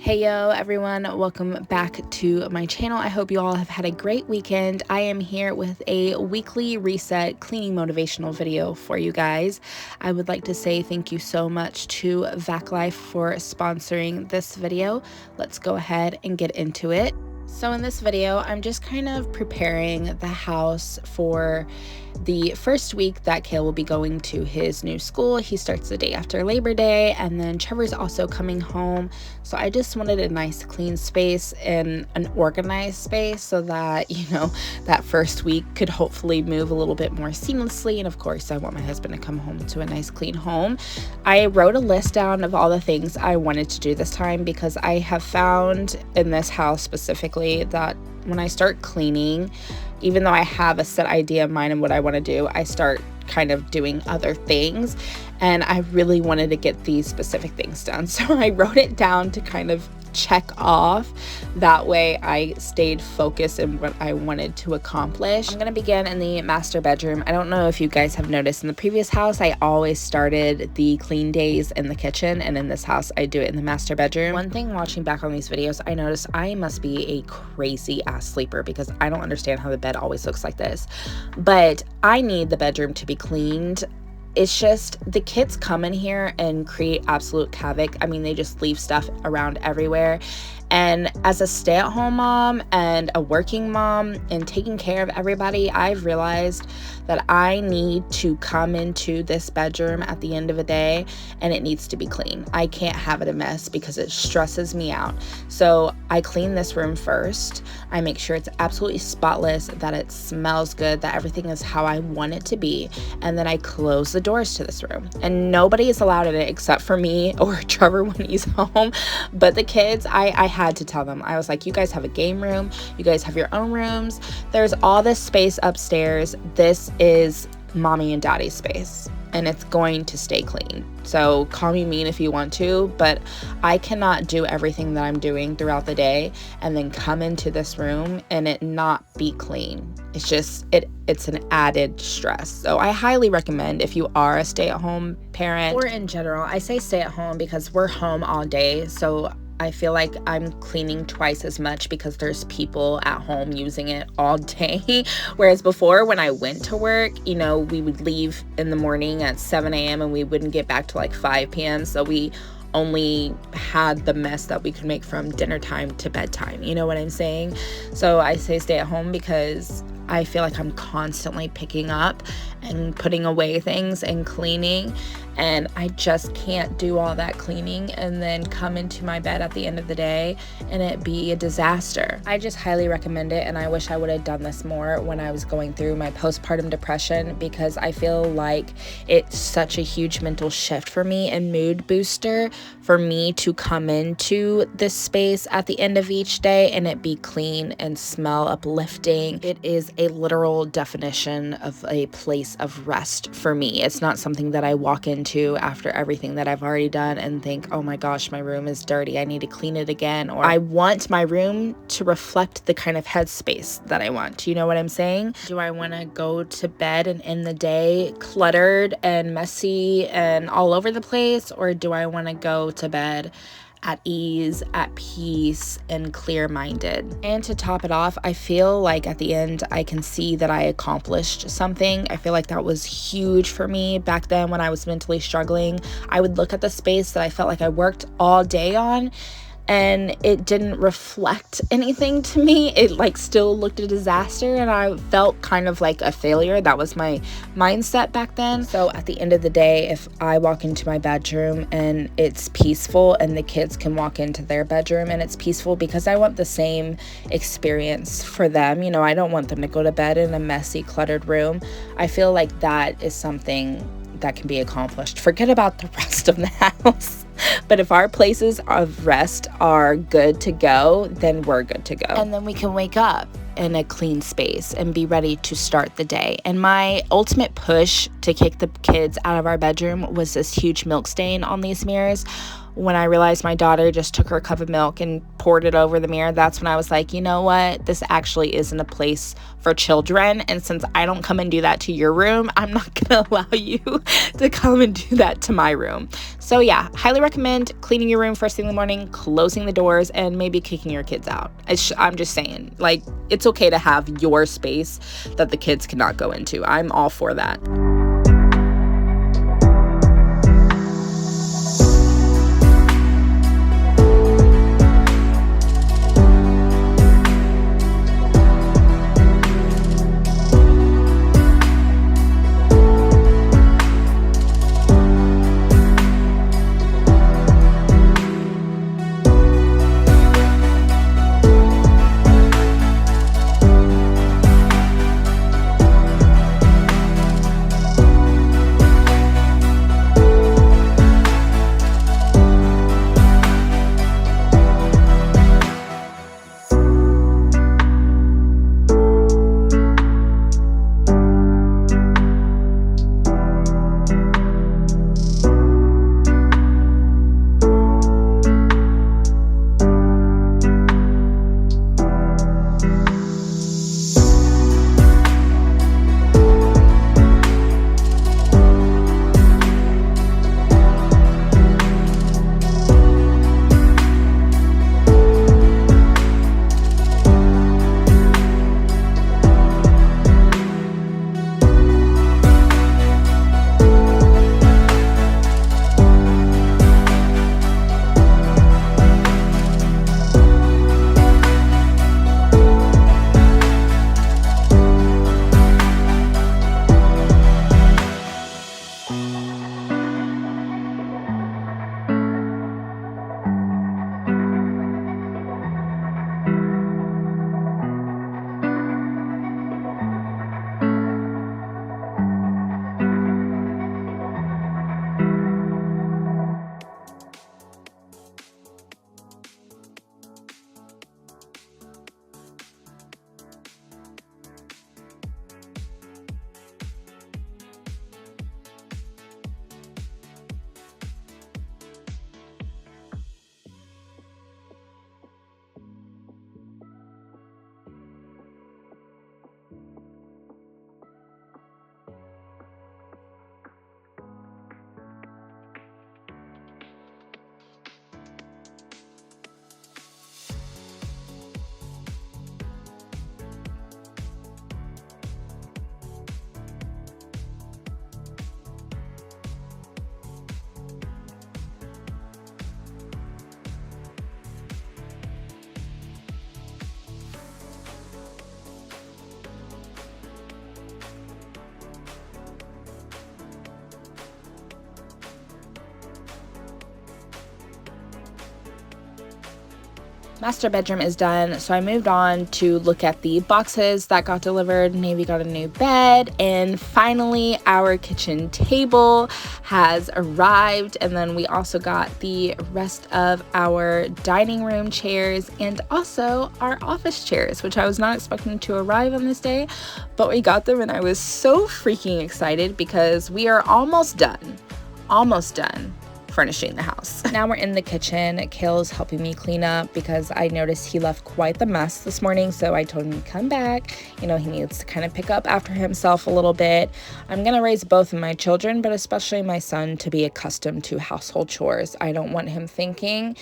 Heyo everyone, welcome back to my channel. I hope you all have had a great weekend. I am here with a weekly reset cleaning motivational video for you guys. I would like to say thank you so much to VacLife for sponsoring this video. Let's go ahead and get into it. So in this video, I'm just kind of preparing the house for the first week that Kale will be going to his new school. He starts the day after Labor Day, and then Trevor's also coming home. So I just wanted a nice clean space and an organized space so that, that first week could hopefully move a little bit more seamlessly. And of course, I want my husband to come home to a nice clean home. I wrote a list down of all the things I wanted to do this time because I have found in this house specifically that when I start cleaning, even though I have a set idea of mine and what I want to do, I start kind of doing other things, and I really wanted to get these specific things done. So I wrote it down to kind of check off. That way I stayed focused in what I wanted to accomplish. I'm going to begin in the master bedroom. I don't know if you guys have noticed in the previous house, I always started the clean days in the kitchen, and in this house I do it in the master bedroom. One thing watching back on these videos, I noticed I must be a crazy ass sleeper because I don't understand how the bed always looks like this, but I need the bedroom to be cleaned. It's just the kids come in here and create absolute havoc. I mean, they just leave stuff around everywhere. And as a stay-at-home mom and a working mom and taking care of everybody, I've realized that I need to come into this bedroom at the end of a day and it needs to be clean. I can't have it a mess because it stresses me out. So I clean this room first. I make sure it's absolutely spotless, that it smells good, that everything is how I want it to be. And then I close the doors to this room. And nobody is allowed in it except for me or Trevor when he's home. But the kids, I had to tell them. I was like, you guys have a game room. You guys have your own rooms. There's all this space upstairs. This is mommy and daddy's space, and it's going to stay clean. So call me mean if you want to, but I cannot do everything that I'm doing throughout the day and then come into this room and it not be clean. It's just, it's an added stress. So I highly recommend, if you are a stay-at-home parent, or in general, I say stay-at-home because we're home all day. So I feel like I'm cleaning twice as much because there's people at home using it all day. Whereas before, when I went to work, we would leave in the morning at 7 a.m. and we wouldn't get back to like 5 p.m. So we only had the mess that we could make from dinner time to bedtime. You know what I'm saying? So I say stay at home because I feel like I'm constantly picking up and putting away things and cleaning, and I just can't do all that cleaning and then come into my bed at the end of the day and it be a disaster. I just highly recommend it, and I wish I would have done this more when I was going through my postpartum depression, because I feel like it's such a huge mental shift for me and mood booster for me to come into this space at the end of each day and it be clean and smell uplifting. It is a literal definition of a place of rest for me. It's not something that I walk into after everything that I've already done and think, oh my gosh, my room is dirty, I need to clean it again. Or I want my room to reflect the kind of headspace that I want. You know what I'm saying? Do I want to go to bed and end the day cluttered and messy and all over the place? Or do I want to go to bed at ease, at peace, and clear-minded? And to top it off, I feel like at the end I can see that I accomplished something. I feel like that was huge for me back then when I was mentally struggling. I would look at the space that I felt like I worked all day on, and it didn't reflect anything to me. It still looked a disaster, and I felt kind of like a failure. That was my mindset back then. So at the end of the day, if I walk into my bedroom and it's peaceful, and the kids can walk into their bedroom and it's peaceful, because I want the same experience for them. I don't want them to go to bed in a messy, cluttered room. I feel like that is something that can be accomplished. Forget about the rest of the house. But if our places of rest are good to go, then we're good to go. And then we can wake up in a clean space and be ready to start the day. And my ultimate push to kick the kids out of our bedroom was this huge milk stain on these mirrors. when I realized my daughter just took her cup of milk and poured it over the mirror, that's when I was like, you know what? This actually isn't a place for children. And since I don't come and do that to your room, I'm not going to allow you to come and do that to my room. So yeah, highly recommend cleaning your room first thing in the morning, closing the doors, and maybe kicking your kids out. I'm just saying, like, it's okay to have your space that the kids cannot go into. I'm all for that. Master bedroom is done, so I moved on to look at the boxes that got delivered. Navy got a new bed, and finally our kitchen table has arrived. And then we also got the rest of our dining room chairs and also our office chairs, which I was not expecting to arrive on this day, but we got them, and I was so freaking excited because we are almost done furnishing the house. Now we're in the kitchen. Kale's helping me clean up because I noticed he left quite the mess this morning, so I told him to come back. You know, he needs to kind of pick up after himself a little bit. I'm gonna raise both of my children, but especially my son, to be accustomed to household chores. I don't want him thinking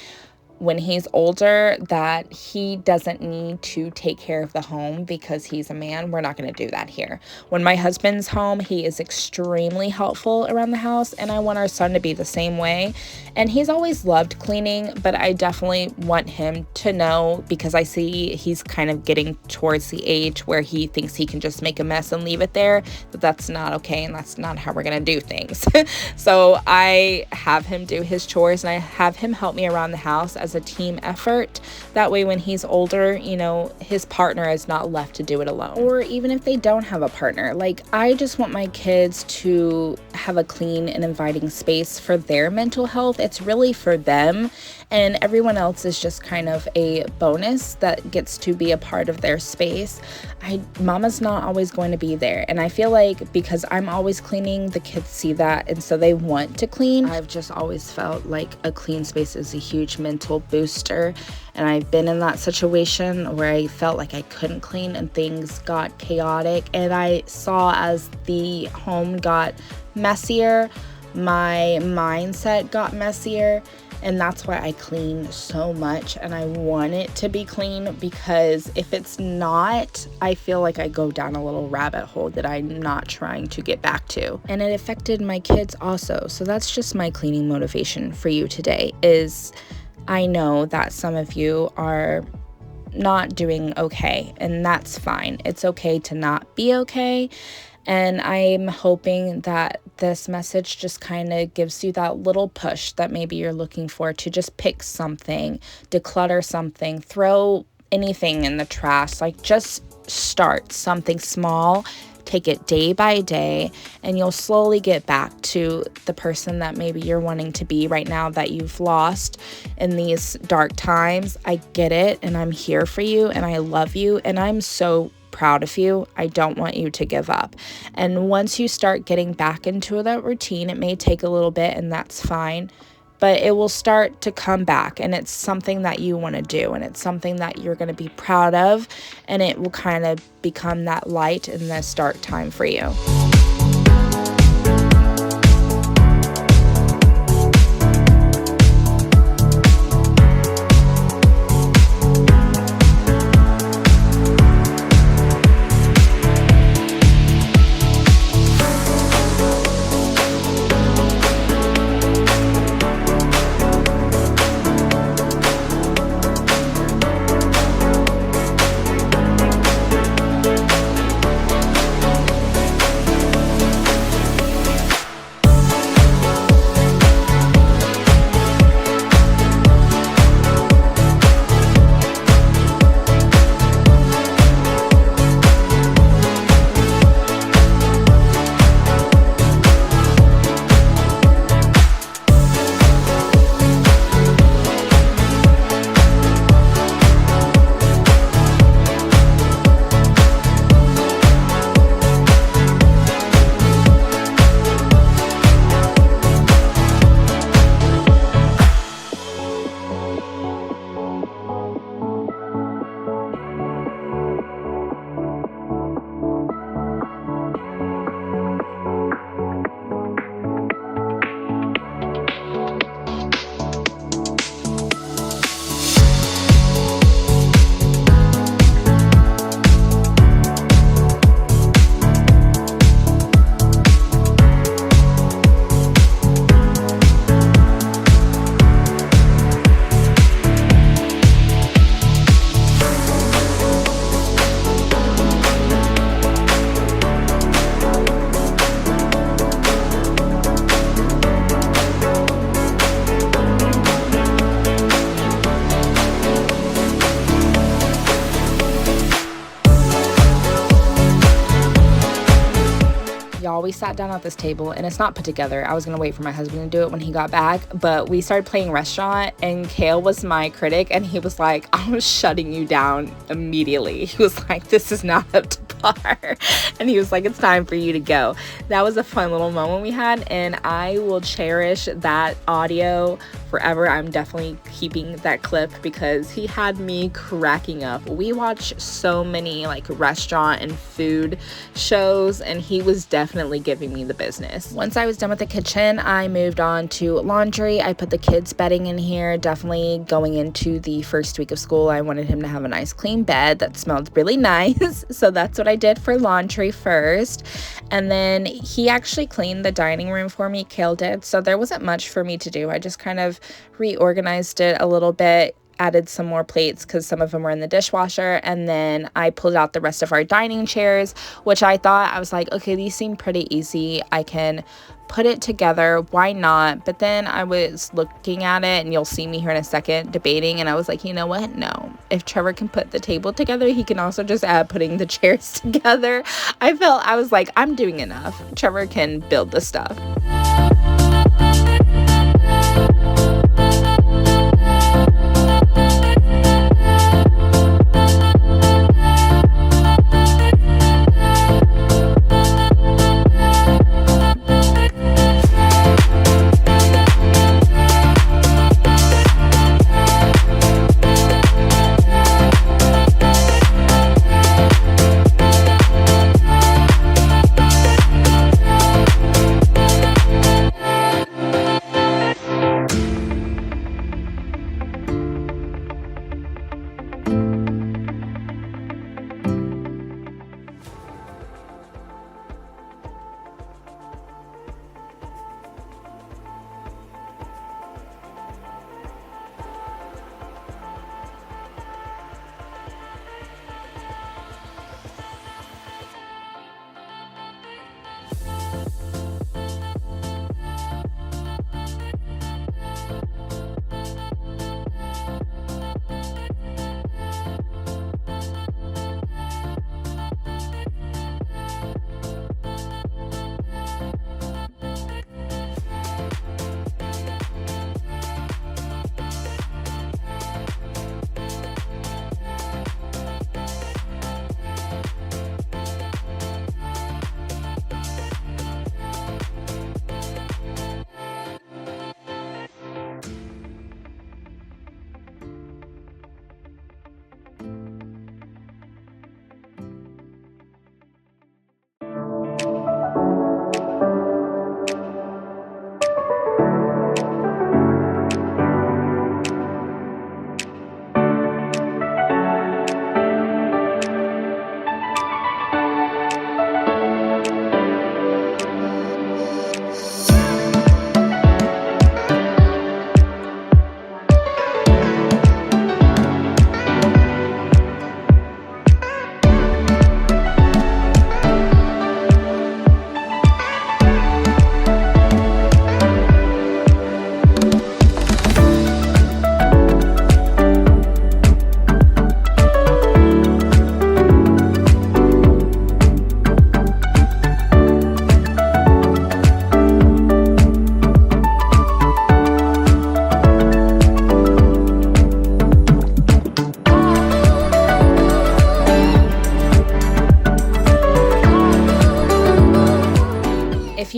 when he's older that he doesn't need to take care of the home because he's a man. We're not going to do that here. When my husband's home, he is extremely helpful around the house, and I want our son to be the same way. And he's always loved cleaning, but I definitely want him to know, because I see he's kind of getting towards the age where he thinks he can just make a mess and leave it there, that that's not okay, and that's not how we're going to do things. So I have him do his chores, and I have him help me around the house as a team effort. That way when he's older, you know, his partner is not left to do it alone. Or even if they don't have a partner, like, I just want my kids to have a clean and inviting space for their mental health. It's really for them. and everyone else is just kind of a bonus that gets to be a part of their space. Mama's not always going to be there, and I feel like because I'm always cleaning, the kids see that, and so they want to clean. I've just always felt like a clean space is a huge mental booster, and I've been in that situation where I felt like I couldn't clean and things got chaotic, and I saw as the home got messier, my mindset got messier. And that's why I clean so much, and I want it to be clean, because if it's not, I feel like I go down a little rabbit hole that I'm not trying to get back to. And it affected my kids also. So that's just my cleaning motivation for you today, is I know that some of you are not doing okay, and that's fine. It's okay to not be okay. And I'm hoping that this message just kind of gives you that little push that maybe you're looking for, to just pick something, declutter something, throw anything in the trash. Like, just start something small, take it day by day, and you'll slowly get back to the person that maybe you're wanting to be right now, that you've lost in these dark times. I get it, and I'm here for you, and I love you, and I'm so proud of you. I don't want you to give up. And once you start getting back into that routine, it may take a little bit, and that's fine, but it will start to come back, and it's something that you want to do, and it's something that you're going to be proud of, and it will kind of become that light in this dark time for you. Y'all, we sat down at this table, and it's not put together. I was gonna wait for my husband to do it when he got back, but we started playing restaurant, and Kale was my critic, and he was like, I'm shutting you down immediately. He was like, this is not up to par. And he was like, it's time for you to go. That was a fun little moment we had, and I will cherish that audio forever. I'm definitely keeping that clip because he had me cracking up. We watch so many like restaurant and food shows, and he was definitely giving me the business. Once I was done with the kitchen, I moved on to laundry. I put the kids' bedding in here. Definitely going into the first week of school, I wanted him to have a nice clean bed that smelled really nice. So that's what I did for laundry first. And then he actually cleaned the dining room for me, Kale did. So there wasn't much for me to do. I just kind of reorganized it a little bit, added some more plates because some of them were in the dishwasher, and then I pulled out the rest of our dining chairs, which I was like, okay, these seem pretty easy. I can put it together. Why not? But then I was looking at it, and you'll see me here in a second debating, and I was like, you know what? No. If Trevor can put the table together, he can also just add putting the chairs together. I was like, I'm doing enough. Trevor can build the stuff.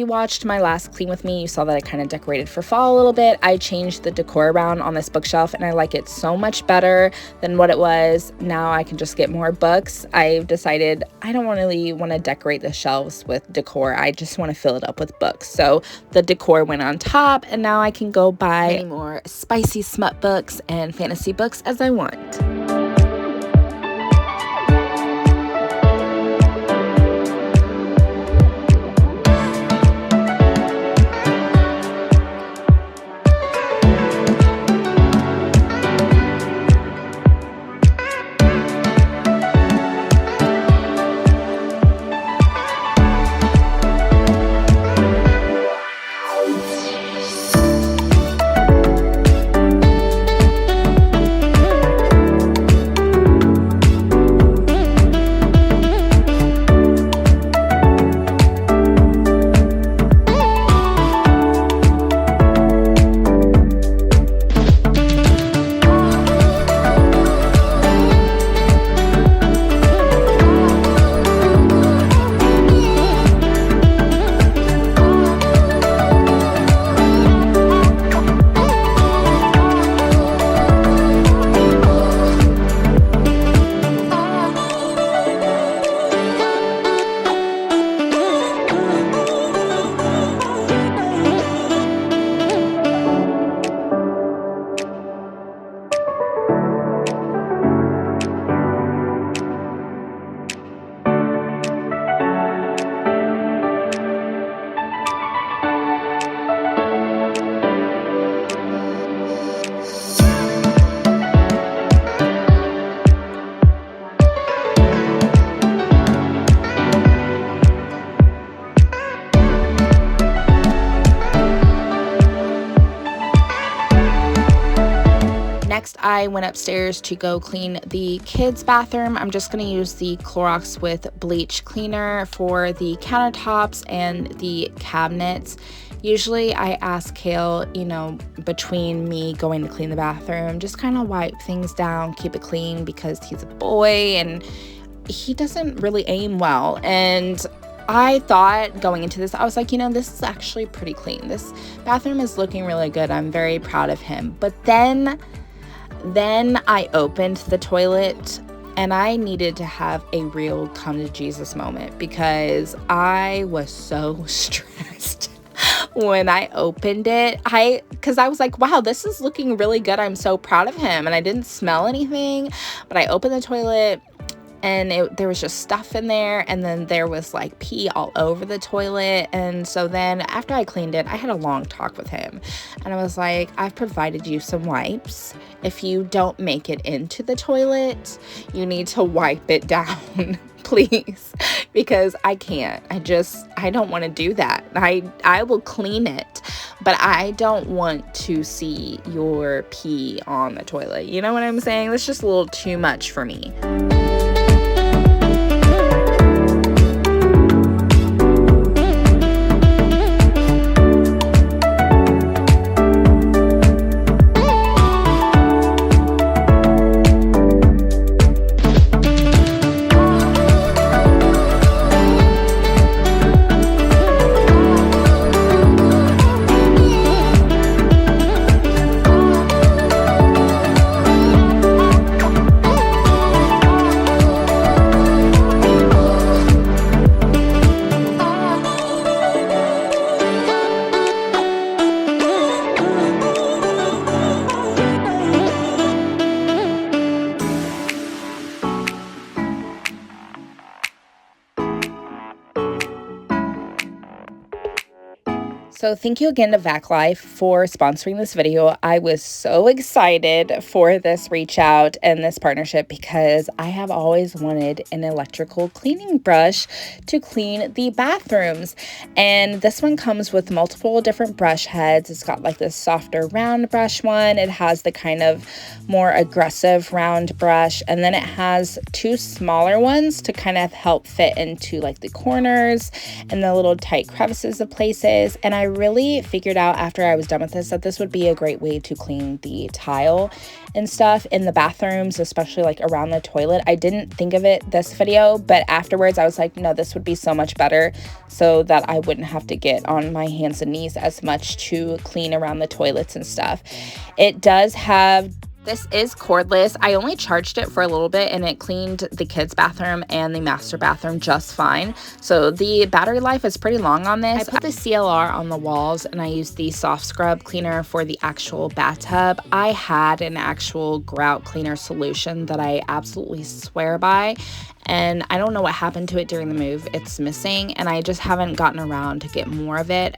you watched my last clean with me, you saw that I kind of decorated for fall a little bit. I changed the decor around on this bookshelf and I like it so much better than what it was. Now I can just get more books. I've decided I don't really want to decorate the shelves with decor. I just want to fill it up with books. So the decor went on top and now I can go buy any more spicy smut books and fantasy books as I want. Next, I went upstairs to go clean the kids' bathroom. I'm just going to use the Clorox with bleach cleaner for the countertops and the cabinets. Usually I ask Kale, between me going to clean the bathroom, just kind of wipe things down, keep it clean, because he's a boy and he doesn't really aim well. And I thought going into this, I was like, this is actually pretty clean. This bathroom is looking really good. I'm very proud of him. But then I opened the toilet and I needed to have a real come to Jesus moment, because I was so stressed when I opened it. Because I was like, wow, this is looking really good. I'm so proud of him. And I didn't smell anything, but I opened the toilet and there was just stuff in there, and then there was like pee all over the toilet. And so then after I cleaned it, I had a long talk with him and I was like, I've provided you some wipes. If you don't make it into the toilet, you need to wipe it down, please, because I can't. I don't want to do that. I will clean it, but I don't want to see your pee on the toilet. You know what I'm saying? That's just a little too much for me. So thank you again to VacLife for sponsoring this video. I was so excited for this reach out and this partnership because I have always wanted an electrical cleaning brush to clean the bathrooms. And this one comes with multiple different brush heads. It's got like this softer round brush one. It has the kind of more aggressive round brush. And then it has two smaller ones to kind of help fit into like the corners and the little tight crevices of places. And I really figured out after I was done with this that this would be a great way to clean the tile and stuff in the bathrooms, especially like around the toilet. I didn't think of it this video, but afterwards I was like, no, this would be so much better so that I wouldn't have to get on my hands and knees as much to clean around the toilets and stuff. It does have, this is cordless. I only charged it for a little bit and it cleaned the kids' bathroom and the master bathroom just fine. So the battery life is pretty long on this. I put the CLR on the walls and I used the soft scrub cleaner for the actual bathtub. I had an actual grout cleaner solution that I absolutely swear by, and I don't know what happened to it during the move. It's missing and I just haven't gotten around to get more of it.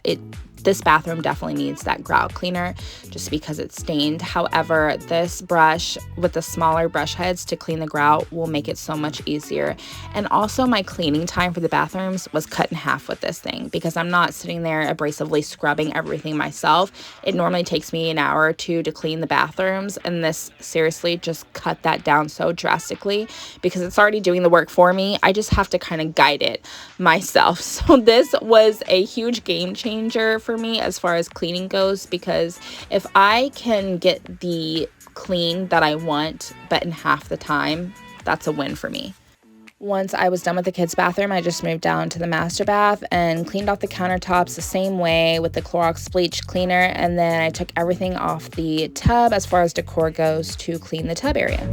This bathroom definitely needs that grout cleaner just because it's stained. However, this brush with the smaller brush heads to clean the grout will make it so much easier. And also my cleaning time for the bathrooms was cut in half with this thing because I'm not sitting there abrasively scrubbing everything myself. It normally takes me an hour or two to clean the bathrooms, and this seriously just cut that down so drastically because it's already doing the work for me. I just have to kind of guide it myself. So this was a huge game changer for me as far as cleaning goes, because if I can get the clean that I want but in half the time, that's a win for me. Once I was done with the kids' bathroom, I just moved down to the master bath and cleaned off the countertops the same way with the Clorox bleach cleaner, and then I took everything off the tub as far as decor goes to clean the tub area.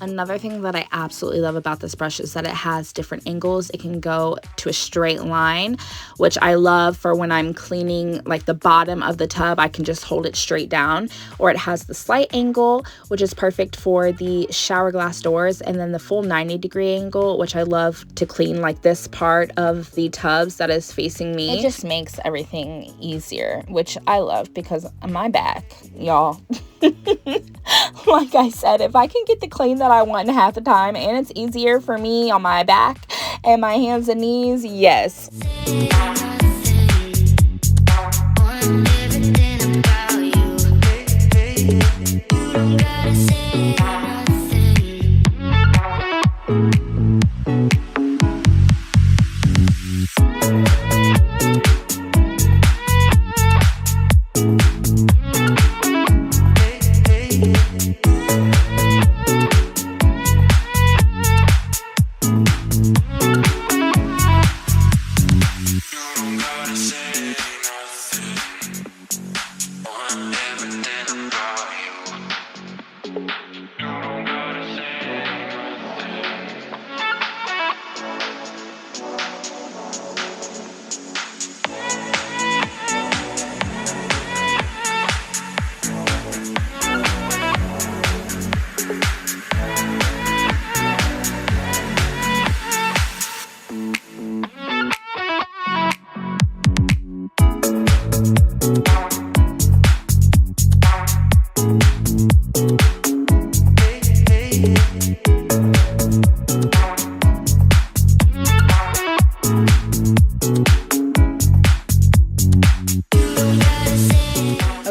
Another thing that I absolutely love about this brush is that it has different angles. It can go to a straight line, which I love for when I'm cleaning like the bottom of the tub. I can just hold it straight down. Or it has the slight angle, which is perfect for the shower glass doors, and then the full 90-degree angle, which I love to clean like this part of the tubs that is facing me. It just makes everything easier, which I love because of my back, y'all. Like I said, if I can get the clean that I want in half the time and it's easier for me on my back and my hands and knees, yes.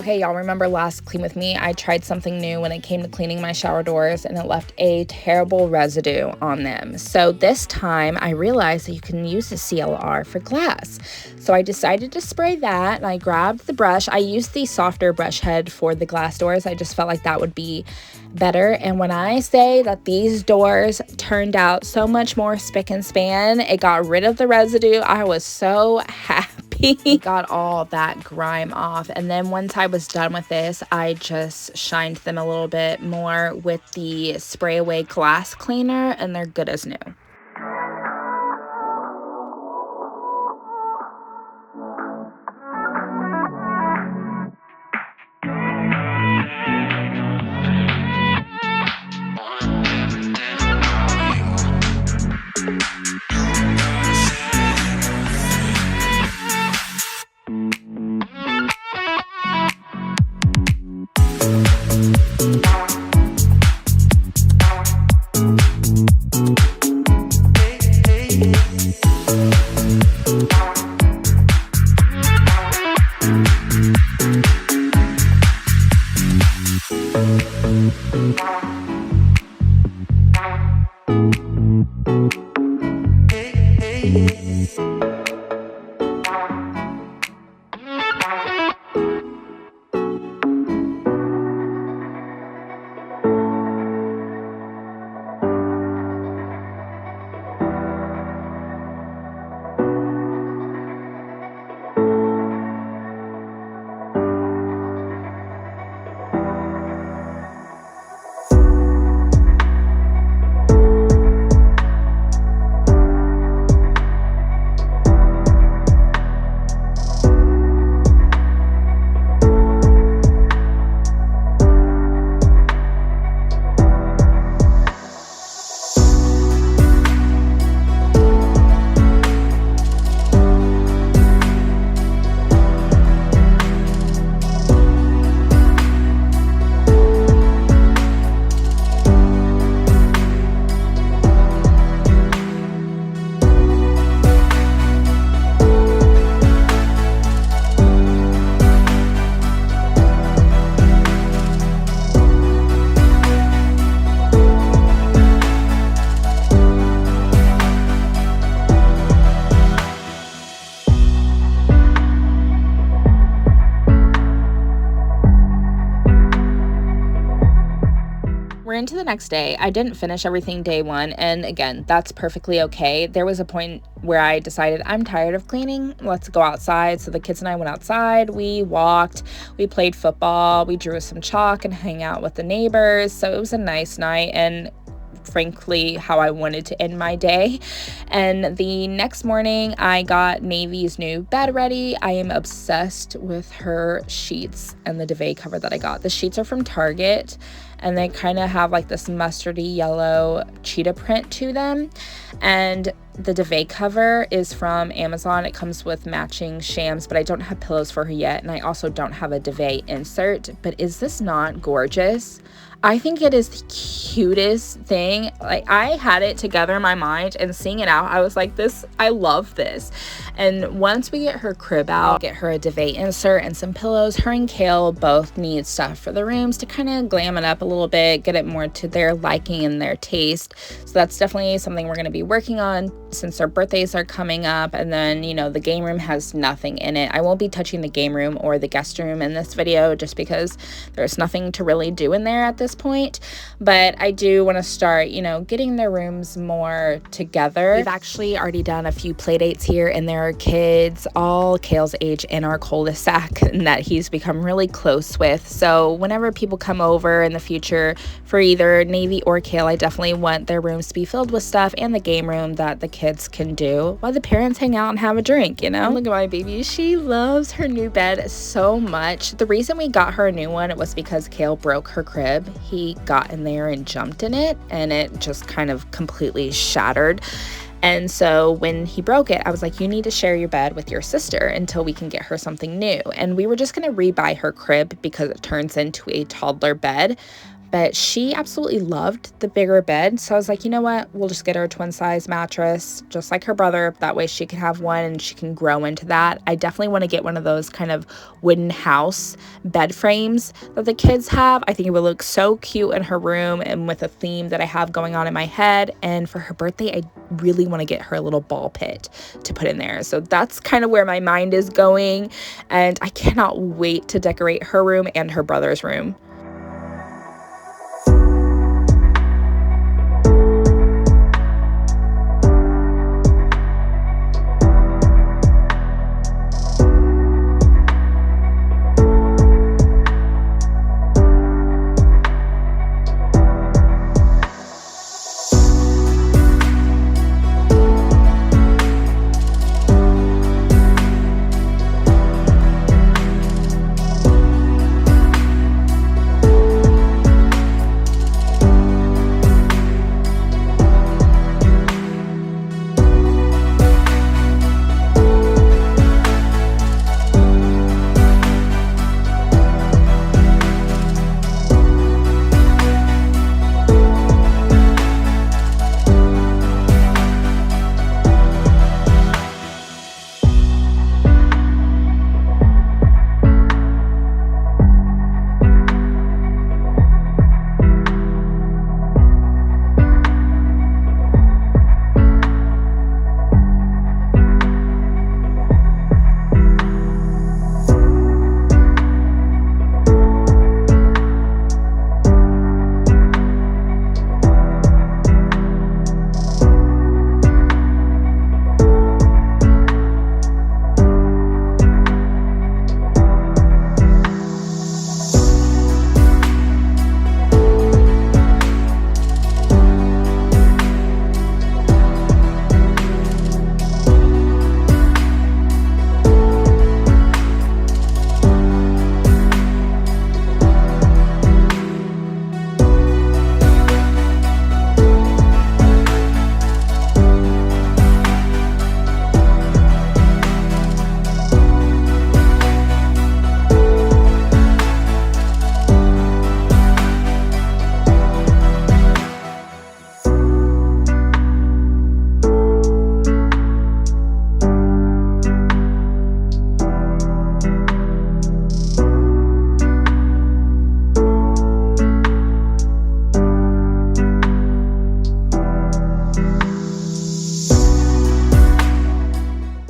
Okay, y'all remember last Clean With Me, I tried something new when it came to cleaning my shower doors and it left a terrible residue on them. So this time I realized that you can use the CLR for glass. So I decided to spray that, and I grabbed the brush. I used the softer brush head for the glass doors. I just felt like that would be better. And when I say that these doors turned out so much more spick and span, it got rid of the residue. I was so happy. Got all that grime off. And then once I was done with this, I just shined them a little bit more with the spray away glass cleaner, and they're good as new. Into the next day. I didn't finish everything day one, and again, that's perfectly okay. There was a point where I decided I'm tired of cleaning, let's go outside. So the kids and I went outside, we walked, we played football, we drew some chalk and hang out with the neighbors. So it was a nice night, and frankly how I wanted to end my day. And the next morning I got Navy's new bed ready. I am obsessed with her sheets and the duvet cover that I got. The sheets are from Target, and they kind of have like this mustardy yellow cheetah print to them. And the duvet cover is from Amazon. It comes with matching shams, but I don't have pillows for her yet, and I also don't have a duvet insert. But is this not gorgeous? I think it is the cutest thing. Like, I had it together in my mind, and seeing it out, I was like, this, I love this. And once we get her crib out, get her a duvet insert and some pillows, her and Kale both need stuff for the rooms to kind of glam it up a little bit, get it more to their liking and their taste. So that's definitely something we're going to be working on since their birthdays are coming up. And then, you know, the game room has nothing in it. I won't be touching the game room or the guest room in this video just because there's nothing to really do in there at this point. But I do want to start, you know, getting their rooms more together. We've actually already done a few play dates here, and there are kids all Kale's age in our cul-de-sac and that he's become really close with. So whenever people come over in the future for either Navy or Kale, I definitely want their rooms to be filled with stuff, and the game room that the kids can do while the parents hang out and have a drink, you know? Look at my baby. She loves her new bed so much. The reason we got her a new one was because Kale broke her crib. He got in there and jumped in it, and it just kind of completely shattered. And so when he broke it, I was like, you need to share your bed with your sister until we can get her something new. And we were just going to rebuy her crib because it turns into a toddler bed. but she absolutely loved the bigger bed. So I was like, you know what, we'll just get her a twin size mattress, just like her brother. That way she can have one and she can grow into that. I definitely want to get one of those kind of wooden house bed frames that the kids have. I think it would look so cute in her room and with a theme that I have going on in my head. And for her birthday, I really want to get her a little ball pit to put in there. So that's kind of where my mind is going, and I cannot wait to decorate her room and her brother's room.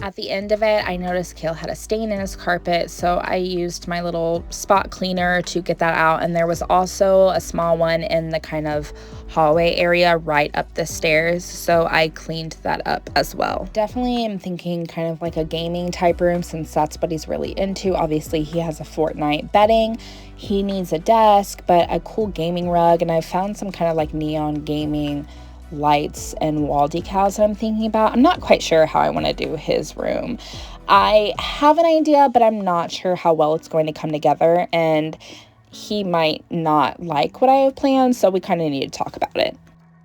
At the end of it, I noticed Kale had a stain in his carpet, so I used my little spot cleaner to get that out. And there was also a small one in the kind of hallway area right up the stairs, so I cleaned that up as well. Definitely am thinking kind of like a gaming type room, since that's what he's really into. Obviously, he has a Fortnite bedding. He needs a desk, but a cool gaming rug, and I found some kind of like neon gaming lights and wall decals that I'm thinking about. I'm not quite sure how I want to do his room. I have an idea, but I'm not sure how well it's going to come together, and he might not like what I have planned, so we kind of need to talk about it.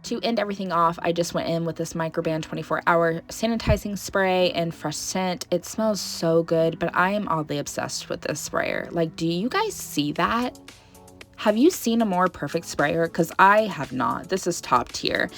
To end everything off, I just went in with this Microban 24-hour sanitizing spray and fresh scent. It smells so good, but I am oddly obsessed with this sprayer. Like, do you guys see that? Have you seen a more perfect sprayer? Because I have not. This is top tier.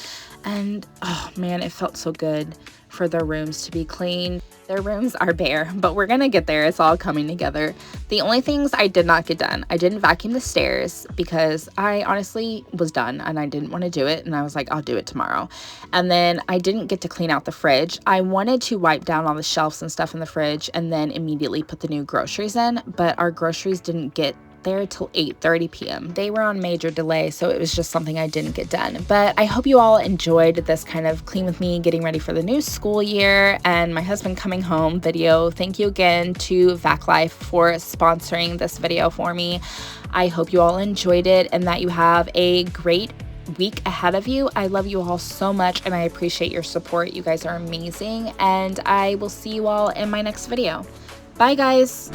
And oh man, it felt so good for their rooms to be clean. Their rooms are bare, but we're gonna get there. It's all coming together. The only things I did not get done, I didn't vacuum the stairs because I honestly was done and I didn't want to do it. And I was like, I'll do it tomorrow. And then I didn't get to clean out the fridge. I wanted to wipe down all the shelves and stuff in the fridge and then immediately put the new groceries in, but our groceries didn't get there till 8:30 p.m. They were on major delay, so it was just something I didn't get done. But I hope you all enjoyed this kind of clean with me getting ready for the new school year and my husband coming home video. Thank you again to VacLife for sponsoring this video for me. I hope you all enjoyed it and that you have a great week ahead of you. I love you all so much and I appreciate your support. You guys are amazing, and I will see you all in my next video. Bye guys.